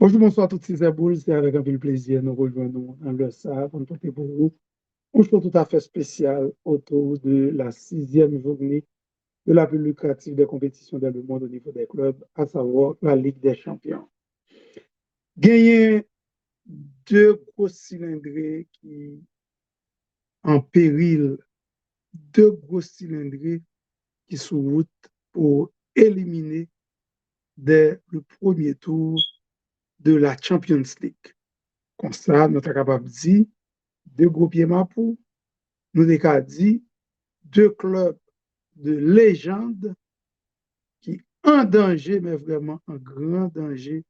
Bonjour, bonsoir toutes ces aboules. C'est avec un peu de plaisir nous rejoignons dans le SA pour nous porter pour vous un show tout à fait spécial autour de la 6e journée de la plus lucrative des compétitions dans le monde au niveau des clubs, à savoir la Ligue des Champions. Gagné deux gros cylindrés qui en péril, deux gros cylindrés qui sont route pour éliminer dès le premier tour de la Champions League. Comme ça, nous sommes capables de dire deux gros pieds mapou, nous avons dit deux clubs de légende qui en danger, mais vraiment en grand danger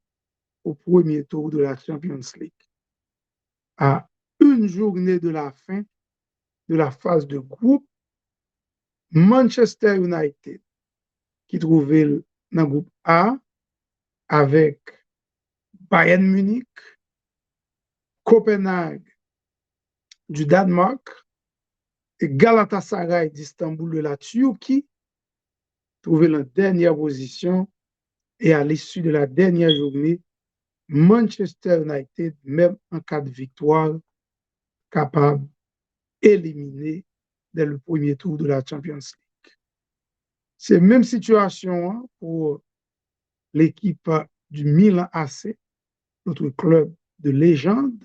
au premier tour de la Champions League. À une journée de la fin de la phase de groupe, Manchester United, qui trouvait dans le groupe A avec Bayern Munich, Copenhague du Danemark et Galatasaray d'Istanbul de la Turquie, trouvé la dernière position et à l'issue de la dernière journée, Manchester United, même en cas de victoire, capable d'éliminer dès le premier tour de la Champions League. C'est la même situation pour l'équipe du Milan AC, notre club de légende.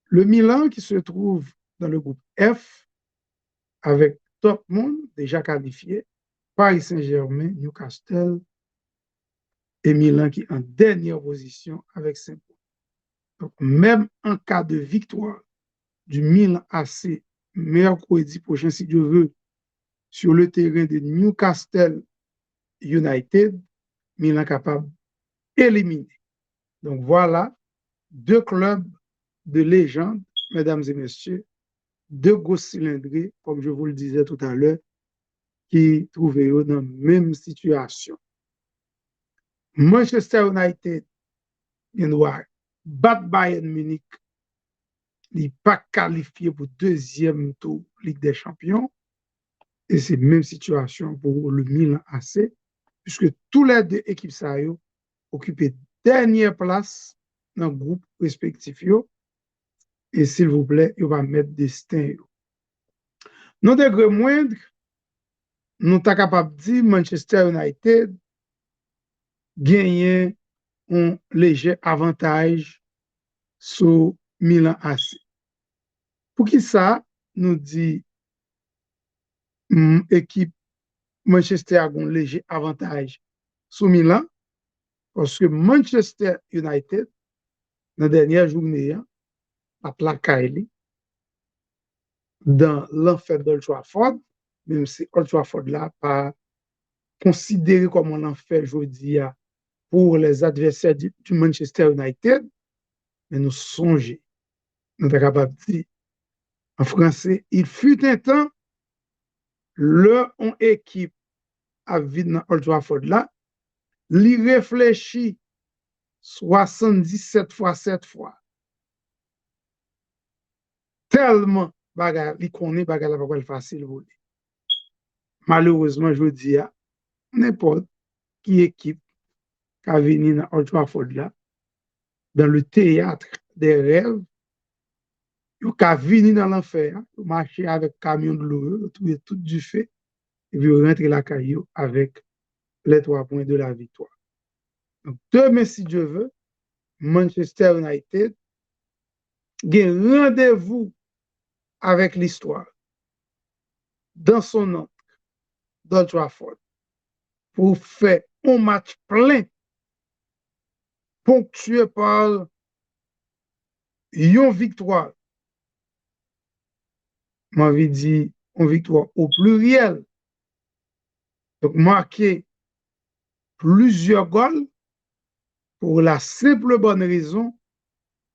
Le Milan qui se trouve dans le groupe F avec Dortmund déjà qualifié, Paris Saint-Germain, Newcastle et Milan qui est en dernière position avec 5 points. Donc, même en cas de victoire du Milan AC mercredi prochain, si Dieu veut, sur le terrain de Newcastle United, Milan est capable d'éliminer. Donc voilà, deux clubs de légende, mesdames et messieurs, deux gros cylindrés, comme je vous le disais tout à l'heure, qui trouvaient dans la même situation. Manchester United, il doit battre Bayern Munich, il n'est pas qualifié pour deuxième tour Ligue des Champions. Et c'est la même situation pour le Milan AC, puisque tous les deux équipes ça occupent dernière place dans le groupe respectif. Et s'il vous plaît, il va mettre destin. Non degré moindre, nous sommes capables de dire Manchester United gagne un léger avantage sur Milan AC. Pour qui ça, nous dit équipe Manchester a un léger avantage sur Milan, parce que Manchester United, dans la dernière journée, a plaqué dans l'enfer d'Old Trafford, même si Old Trafford là pas considéré comme un enfer aujourd'hui pour les adversaires du Manchester United, mais nous songeons, nous sommes capables de dire en français, il fut un temps, leur équipe a vide dans Old Trafford là, l'y réfléchit 77 fois 7 fois. Tellement bagarre, il connaît bagarre la pas facile pour lui. Malheureusement, je dis n'importe qui équipe qui a venu dans Old Trafford là, dans le théâtre des rêves, il a venu dans l'enfer, il marché avec camion de l'eau, trouvé tout du fait, et puis il rentre la caillou avec les 3 points de la victoire. Donc, demain, si Dieu veut, Manchester United a rendez-vous avec l'histoire dans son nom d'Old Trafford pour faire un match plein ponctué par une victoire. M'avait dit une victoire au pluriel. Donc, marquer plusieurs goals pour la simple bonne raison,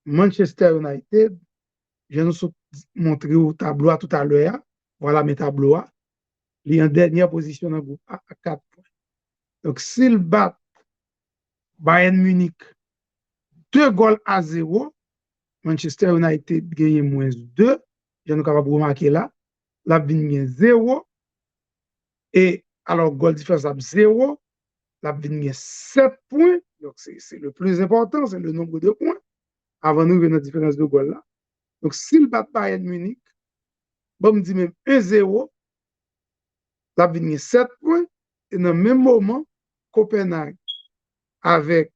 Manchester United, je nous ai montré au tableau tout à l'heure, voilà mes tableaux, il est en dernière position dans le groupe à 4 points. Donc, s'il bat Bayern Munich 2-0, Manchester United gagne moins 2, je nous capable de remarquer là, la gagne 0, et alors goal différence à 0, la vient 7 points. Donc, c'est le plus important, c'est le nombre de points. Avant nous, il y a une différence de goal là. Donc, s'il bat Bayern Munich, bon, me dit même 1-0, la vient 7 points. Et dans le même moment, Copenhague, avec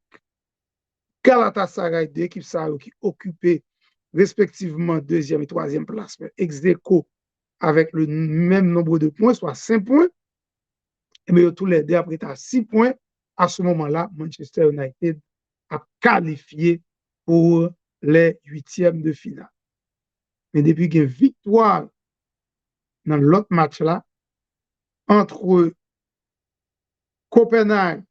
Galatasaray, deux équipes qui occupaient respectivement deuxième et troisième place, ex aequo avec le même nombre de points, soit 5 points. Et bien, tous les deux, après, à 6 points, à ce moment-là, Manchester United a qualifié pour les huitièmes de finale. Mais depuis qu'il y a une victoire dans l'autre match-là, entre Copenhague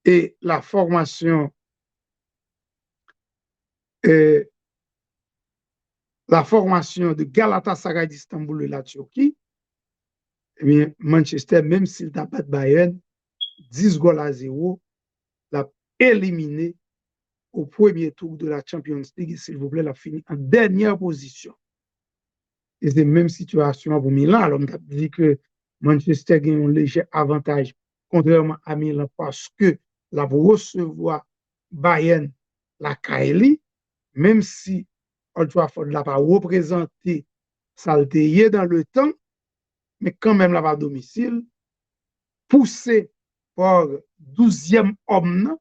et la formation de Galatasaray d'Istanbul de la Turquie, eh bien, Manchester, même s'il n'a pas de Bayern, 10-0, l'a éliminé au premier tour de la Champions League, s'il vous plaît, l'a fini en dernière position. Et c'est la même situation pour Milan. Alors, on a dit que Manchester a un léger avantage, contrairement à Milan, parce que la recevoir Bayern, la Kaili, même si Old Trafford n'a pas représenté Salteye dans le temps, mais quand même là-bas à domicile, poussé par 12e homme,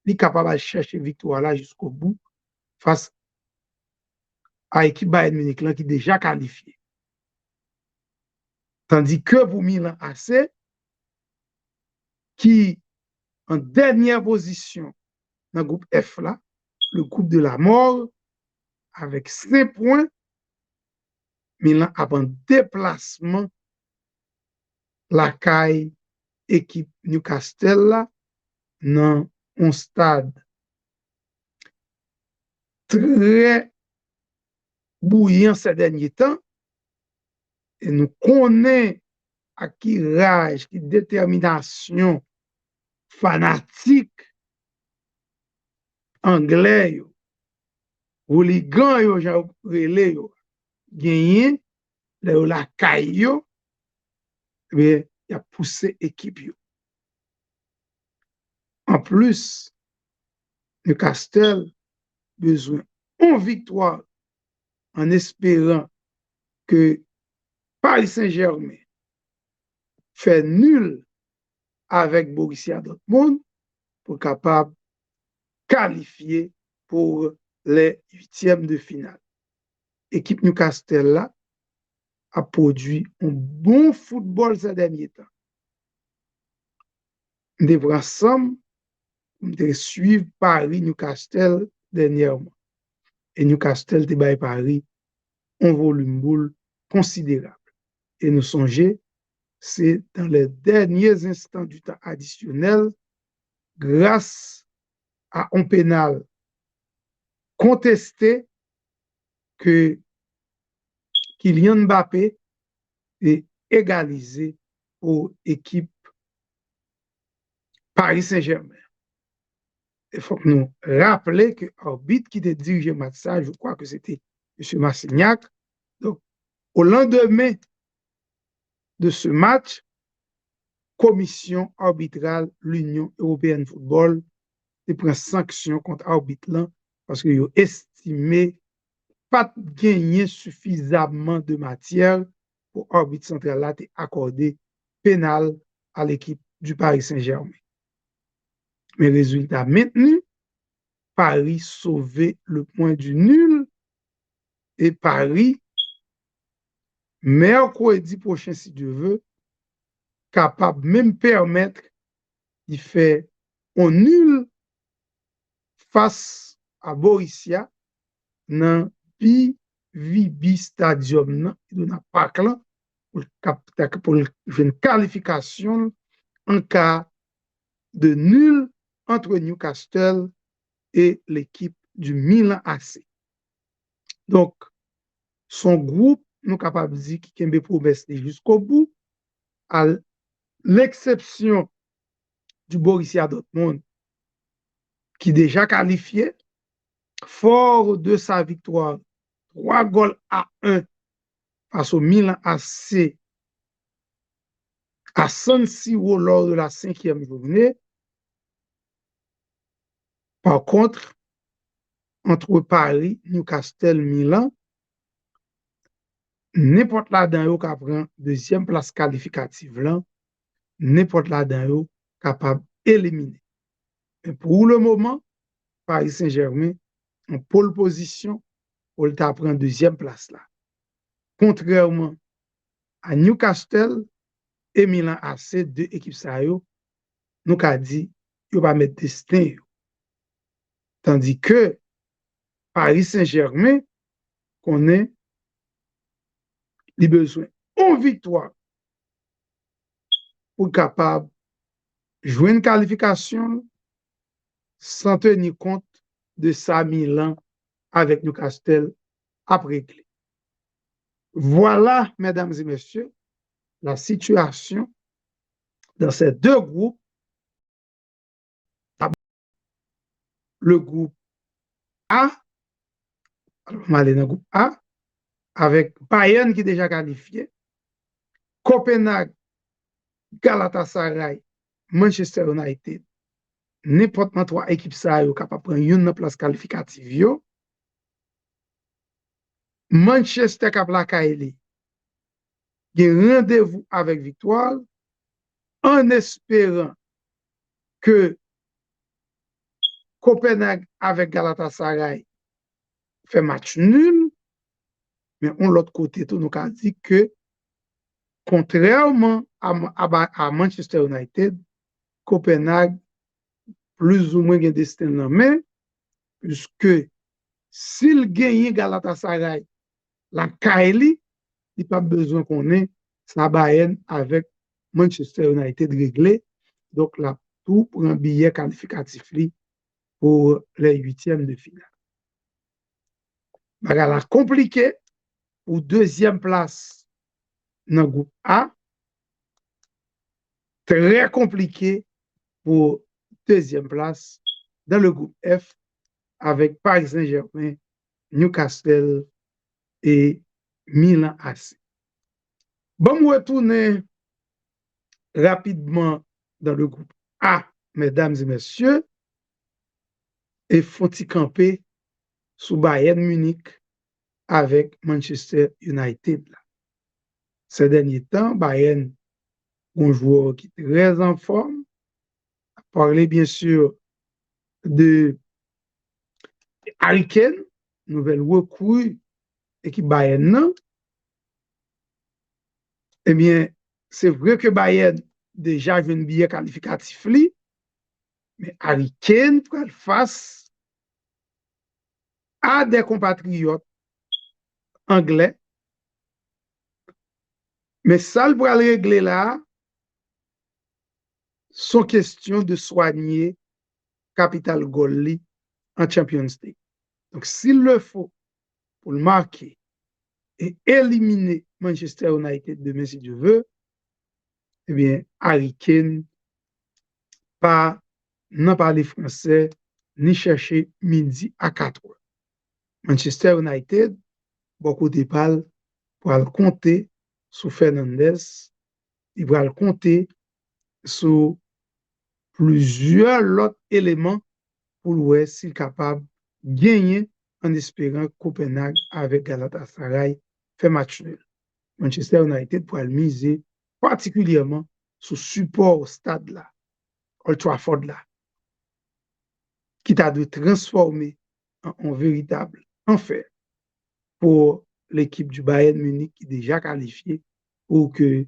il est capable de chercher victoire là jusqu'au bout face à l'équipe Bayern Munich là, qui est déjà qualifiée. Tandis que pour Milan AC, qui en dernière position dans le groupe F là, le groupe de la mort, avec 5 points, Milan a un déplacement la caille équipe Newcastle là, dans un stade très bouillant ces derniers temps. Et nous connaissons à qui rage, qui détermination fanatique anglais, hooligan yo jan relé yo, gagné la caille yo, mais il a poussé équipe yo. En plus, Newcastle besoin d'une victoire en espérant que Paris Saint-Germain fait nul avec Borussia Dortmund pour capable qualifier pour les huitièmes de finale. Équipe Newcastle là a produit un bon football ces derniers temps. On devrait ensemble suivre Paris-Newcastle dernièrement. Et Newcastle te Paris un volume boule considérable. Et nous songeons, c'est dans les derniers instants du temps additionnel, grâce à un pénal contesté que Kylian Mbappé est égalisé pour l'équipe Paris Saint-Germain. Il faut que nous rappelions que l'arbitre qui dirige le match, je crois que c'était M. Massignac. Donc, au lendemain de ce match, commission arbitrale, l'Union européenne de football, prend sanction contre l'arbitre là parce qu'ils ont estimé pas gagner suffisamment de matière pour l'arbitre central là accorder pénal à l'équipe du Paris Saint-Germain. Mais résultat maintenu, Paris sauvé le point du nul et Paris, mercredi prochain, si Dieu veut, capable même permettre de faire un nul face à Borussia dans PVB Stadium dans Parc là pour une qualification en cas de nul entre Newcastle et l'équipe du Milan AC. Donc, son groupe, nous capables de dire qu'il y a promesses jusqu'au bout, à l'exception du Borussia Dortmund, qui est déjà qualifié, fort de sa victoire, 3-1 face au Milan AC à San Siro lors de la 5e journée. Par contre, entre Paris, Newcastle, Milan, n'importe là dans eux qui prend deuxième place qualificative là, n'importe là dans eux capable d'éliminer. Pour le moment, Paris Saint-Germain en pole position pour prendre deuxième place là. Contrairement à Newcastle et Milan AC, deux équipes ça yo, nous avons dit yo va mettre destin. Tandis que Paris Saint-Germain connaît les besoins en victoire pour capable jouer une qualification sans tenir compte de ça Milan avec Newcastle après clé. Voilà, mesdames et messieurs, la situation dans ces deux groupes. Le groupe A, alors on va aller dans le groupe A, avec Bayern qui est déjà qualifié, Copenhague, Galatasaray, Manchester United, n'importe trois équipes ça sont capables de prendre une place qualificative. Manchester Kaplakaeli, il y a un rendez-vous avec victoire en espérant que Copenhague avec Galatasaray fait match nul, mais on l'autre côté, tout nous a dit que contrairement à Manchester United, Copenhague plus ou moins un destin en main, puisque s'il gagne Galatasaray, la Kaili, il n'y a pas besoin qu'on ait sa Bayern avec Manchester United réglé. Donc là, tout pour un billet qualificatif pour les huitièmes de finale. La compliqué pour deuxième place dans le groupe A, très compliqué pour deuxième place dans le groupe F avec Paris Saint-Germain, Newcastle et Milan AC. Bon, on retourne rapidement dans le groupe A, mesdames et messieurs, et faut-il camper sous Bayern Munich avec Manchester United. Ces derniers temps, Bayern, un joueur qui est très en forme, a parlé bien sûr de Harry Kane, nouvelle recrue équipe Bayern, non? Eh bien, c'est vrai que Bayern déjà a un billet qualificatif, mais Harry Kane fait face à des compatriotes anglais. Mais ça, le bras régler là, sont question de soigner Capital Goal en Champions League. Donc, s'il le faut pour le marquer et éliminer Manchester United demain, si Dieu veut, eh bien, Harry Kane n'a pas les Français ni chercher midi à 4 heures. Manchester United, beaucoup de balles pour le compter sur Fernandez, il va le compter sur plusieurs autres éléments pour voir s'il est capable de gagner en espérant Copenhague avec Galatasaray fait match nul. Manchester United pour le miser particulièrement sur support au stade là, Old Trafford là, qui t'a de transformer en véritable enfer pour l'équipe du Bayern Munich qui est déjà qualifiée pour que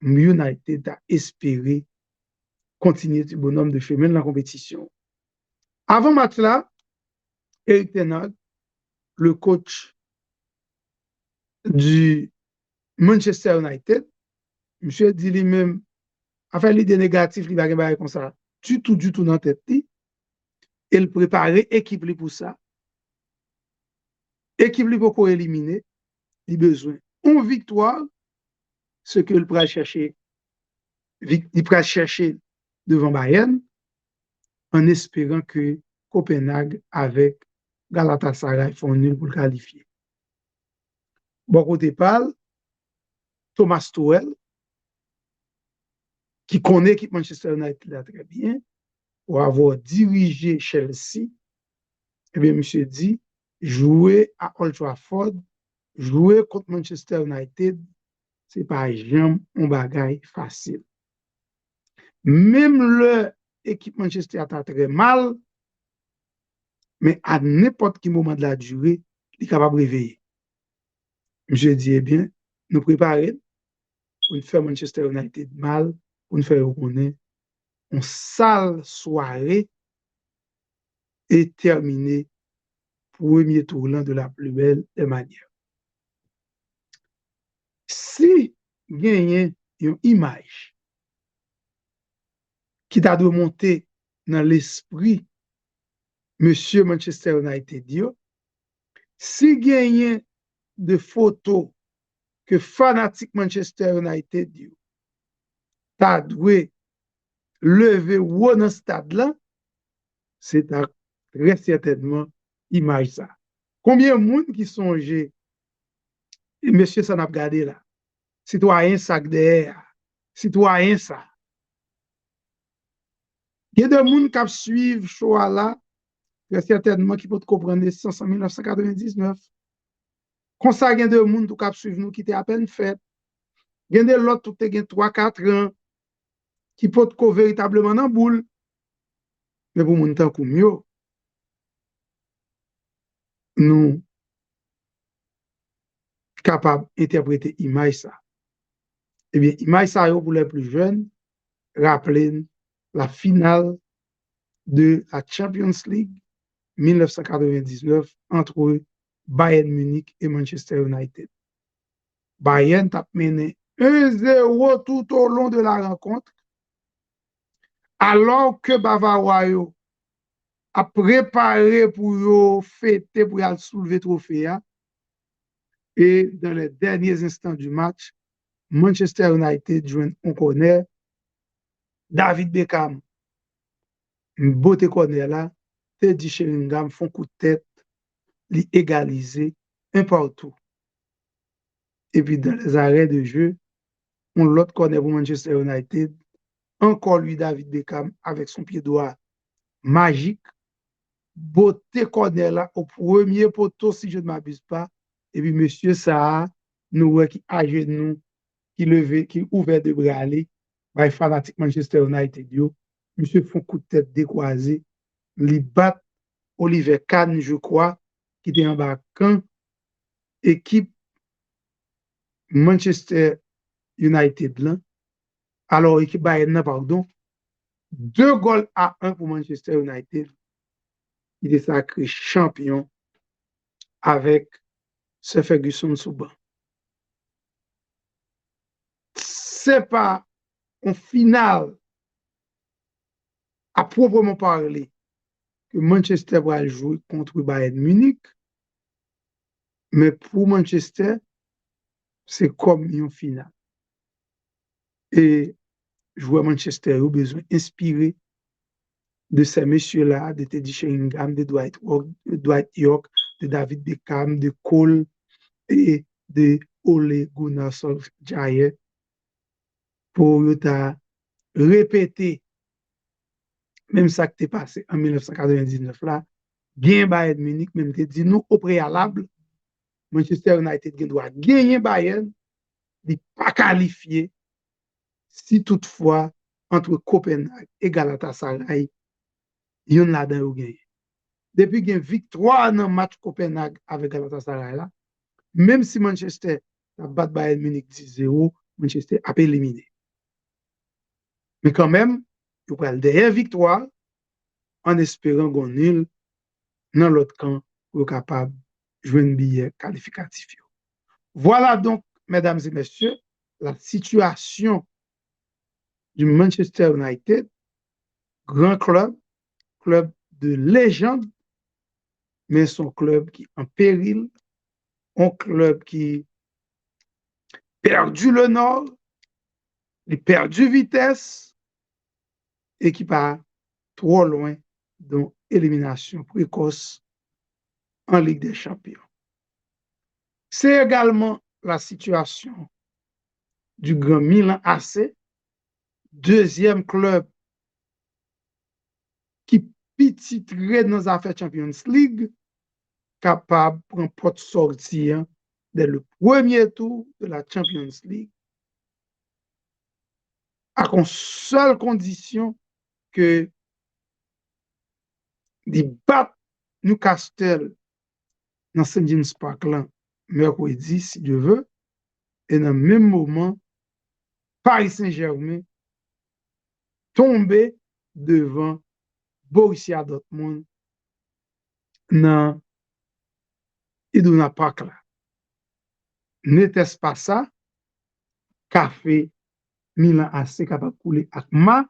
United a espéré continuer du bonhomme de chemin dans la compétition. Avant match là, Erik ten Hag, le coach du Manchester United, monsieur dit lui-même, enfin l'idée négative, il va rien comme ça, du tout dans la tête. Il préparait l'équipe pour ça. L'équipe pour éliminer, il a besoin d'une victoire, ce que il pourra chercher devant Bayern, en espérant que Copenhague avec Galatasaray font nul pour le qualifier. Bon côté parle, Thomas Tuchel, qui connaît l'équipe Manchester United là très bien, pour avoir dirigé Chelsea, eh bien, monsieur dit, jouer à Old Trafford, jouer contre Manchester United, c'est pas jamais un bagage facile. Même l'équipe Manchester a très mal, mais à n'importe quel moment de la durée, il est capable de réveiller. Je dis, eh bien, nous préparer pour nous faire Manchester United mal, pour nous faire reconnaître une sale soirée et terminer premier tournant de la plus belle des manières. Si gagner une image qui t'a de monter dans l'esprit Monsieur Manchester United, si gagner de photos que fanatique Manchester United t'a doué lever ou dans stade là, c'est très certainement image ça. Combien de monde qui songeait, monsieur ça n'a pas regardé là, citoyen sac derrière, citoyen ça. Il y a des gens qui suivent show là, très certainement qui peuvent comprendre les 500 1999. Comme ça, il y a des gens qui suivent nous qui étaient à peine fait. Il y a des autres qui ont 3-4 ans qui peuvent véritablement dans boule. Mais pour mon temps comme mieux, nous capables d'interpréter l'image ça. Eh bien, l'image ça, pour les plus jeunes, rappelez la finale de la Champions League 1999 entre Bayern Munich et Manchester United. Bayern a mené 1-0 tout au long de la rencontre, alors que Bavarois a préparé pour fêter, pour soulever le trophée. Et dans les derniers instants du match, Manchester United joue un corner. David Beckham, une beauté corner là, Teddy Sheringham font coup de tête, l'égaliser un partout. Et puis dans les arrêts de jeu, on l'autre corner pour Manchester United, encore lui David Beckham avec son pied droit magique, beauté corner là au premier poteau si je ne m'abuse pas. Et puis monsieur ça, nous qui à genoux, qui levé, qui ouvert de bras aller, by fanatique Manchester United yo, monsieur font coup de tête décroisé, li bat Oliver Kahn, je crois, qui était en bas quand équipe Manchester United là, alors équipe Bayern pardon, 2-1 pour Manchester United. Il est sacré champion avec Sir Ferguson sous banc. C'est pas en finale à proprement parler que Manchester va jouer contre Bayern Munich, mais pour Manchester, c'est comme une finale. Et joueur Manchester a besoin d'inspirer de ces messieurs-là, de Teddy Sheringham, de Dwight York, de David Beckham, de Cole et de Ole Gunnar Solskjaer pour répéter même ça qui est passé en 1999 là, bien Bayern Munich, même te dit nous au préalable, Manchester United doit gagner Bayern, il pas qualifié si toutefois entre Copenhague et Galatasaray, il y en a dans gagné. Depuis qu'il y a une victoire dans le match Copenhague avec Galatasaray là, même si Manchester a battu Bayern Munich 10-0, Manchester a éliminé. Mais quand même, il y a une dernière victoire en espérant qu'on nul dans l'autre camp pour être capable de jouer un billet qualificatif. Voilà donc, mesdames et messieurs, la situation du Manchester United, grand club, club de légende, mais son club qui est en péril, un club qui a perdu le nord, il a perdu vitesse et qui part trop loin d'une élimination précoce en Ligue des Champions. C'est également la situation du Grand Milan AC, deuxième club qui pititrait dans les affaires Champions League, capable de prendre porte sortie dès le premier tour de la Champions League, à une seule condition que de battre Newcastle dans St. James Park là, mercredi, si Dieu veut, et dans le même moment, Paris Saint-Germain tomber devant Borussia Dortmund dans Iduna Park là. N'était-ce pas ça? Café Milan AC capable de couler avec Ma.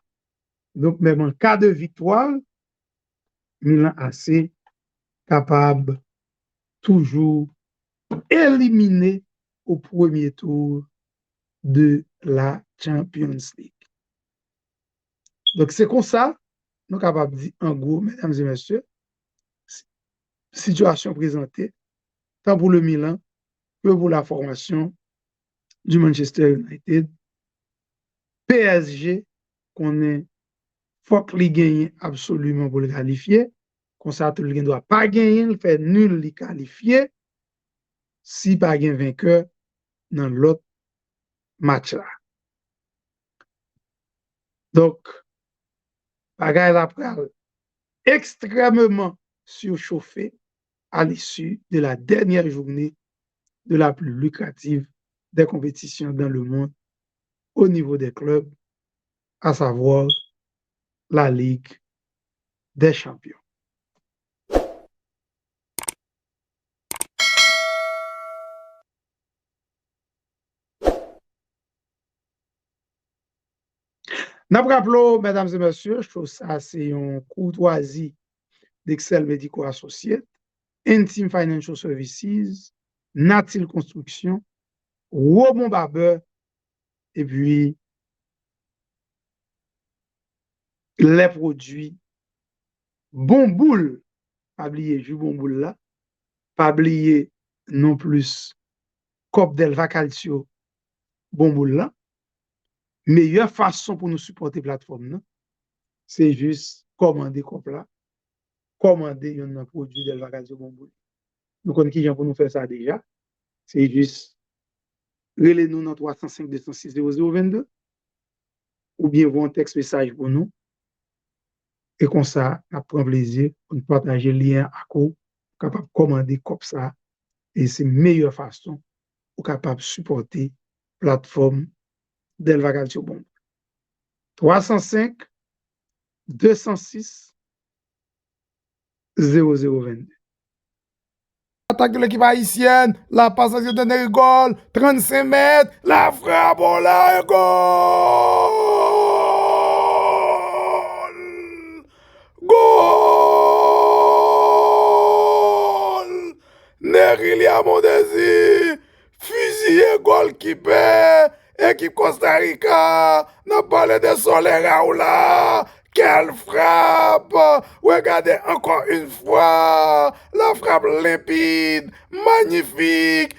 Donc, même en cas de victoire, Milan AC capable toujours éliminer au premier tour de la Champions League. Donc, c'est comme ça, nous sommes capables de dire en gros, mesdames et messieurs, situation présentée, tant pour le Milan que pour la formation du Manchester United. PSG, qu'on est faut qu'il gagne absolument pour le qualifier. Comme ça, tout le monde ne doit pas gagner, il fait nul, il qualifier. Si pas gagne vainqueur dans l'autre match là. Donc, bagaille la pral extrêmement surchauffé à l'issue de la dernière journée de la plus lucrative des compétitions dans le monde au niveau des clubs, à savoir la Ligue des Champions. Nous rappelons, mesdames et messieurs, je trouve ça c'est une courtoisie d'Excel Medico Associates, Intime Financial Services, Natil Construction, Robon Barber, et puis les produits Bon Boule, pas oublier jus Bon Boule là, pas oublier non plus Cop Delva Calcio Bon Boule là. Meilleure façon pour nous supporter la plateforme, c'est juste commander Cop là, commander un produit Delva Calcio Bon Boule. Nous connaissons qui pour nous faire ça déjà. C'est juste relez-nous dans 305 206 0022 ou bien vous un texte message pour nous. Et comme ça, on prend plaisir pour partager le lien à quoi capable de commander comme ça. Et c'est la meilleure façon pour capable de supporter la plateforme Delva Calcio Bon. 305 206 0022. Attaque de l'équipe haïtienne, la passe de Nerigol, 35 mètres, la frappe, on la goal! Goal! Nerilia Mondesi, fusillé goalkeeper, équipe Costa Rica, n'a parlé de Soler Raoula. Quelle frappe! Regardez encore une fois la frappe limpide, magnifique.